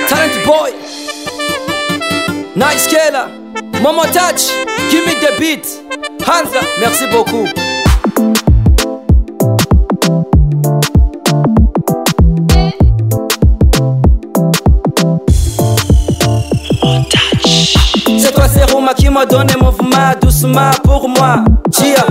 Talent boy, nice KERA, Momo touch, give me the beat. Hansa, merci beaucoup. C'est toi Seruma qui m'a donné mouvement doucement pour moi. Chia,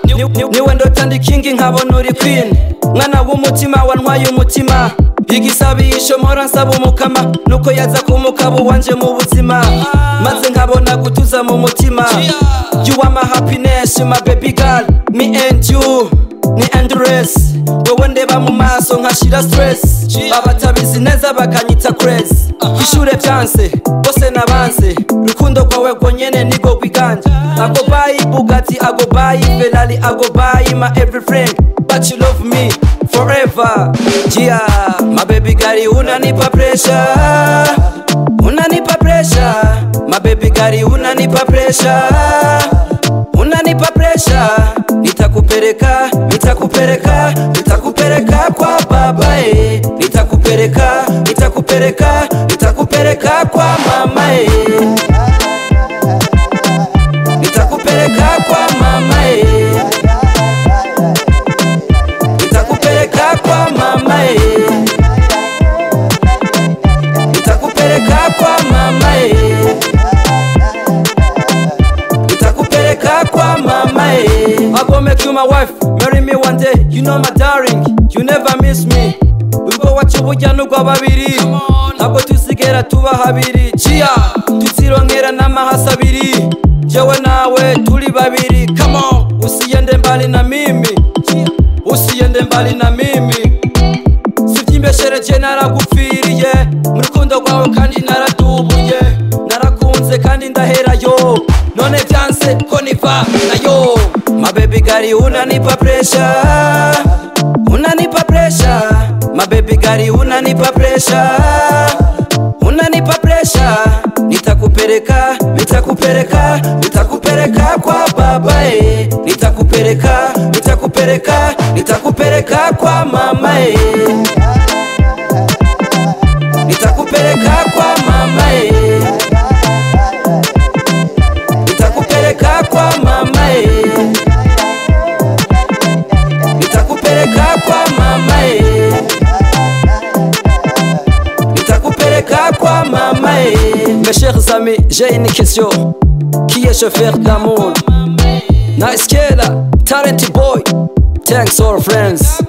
niwe ndotandi king nkabona uri queen. Mwana w'umutima wantwaye umutima. Bigisabisho mpora nsaba umukama nuko yaza kumukaba wanje mu buzima maze nkabona gutuza mu mutima. You are my happiness, my baby girl. Me and you ni endless. Wowe ndeba mu maso nkashira stress. Abatabizi neza bakanyita crazy. Ishure byanse bose nabanze rukundo rwawe rwonyene niko kwiganje. I go buy Bugatti, I go buy Ferrari, I go buy my everything, but you love me forever. Yeah, my baby girl, unanipa pressure, unanipa pressure. My baby girl, unanipa pressure, unanipa pressure. Nitakupeleka, nitakupeleka, nitakupeleka kwa baba eh. Nitakupeleka, nitakupeleka, nitakupeleka kwa mama eh. Nitakupeleka kwa mama eh. Nitakupeleka kwa mama eh. Nitakupeleka kwa mama eh. Nitakupeleka kwa mama eh. I go make you my wife, marry me one day. You know my darling, you never miss me. Ubwo wacu bujyana ugwa babiri, ntabwo tusigera tuba habiri. Chia, tuzironkera n'amahasa abiri. Jewe nawe tuli babiri. Come on, usiende mbali na mimi, usiende mbali na mimi. Sivyimbeshereje naragupfiriye, mu rukundo rwawe kandi naratubuye. Narakunze kandi ndaherayo, none byanse ko niva nayo. My baby girl, unanipa pressure, unanipa pressure. My baby girl, unanipa pressure, unanipa pressure. Nitakupeleka, nitakupeleka, nitakupeleka kwa baba eh. Nitakupeleka, nitakupeleka, nitakupeleka kwa mama eh. Nitakupeleka kwa mama eh. Nitakupeleka kwa mama eh. Nitakupeleka kwa mama eh. Nitakupeleka kwa mama eh. Mes chers amis, j'ai une question. Qui est chauffeur d'amour? Nice KERA, talent boy. Thanks all friends.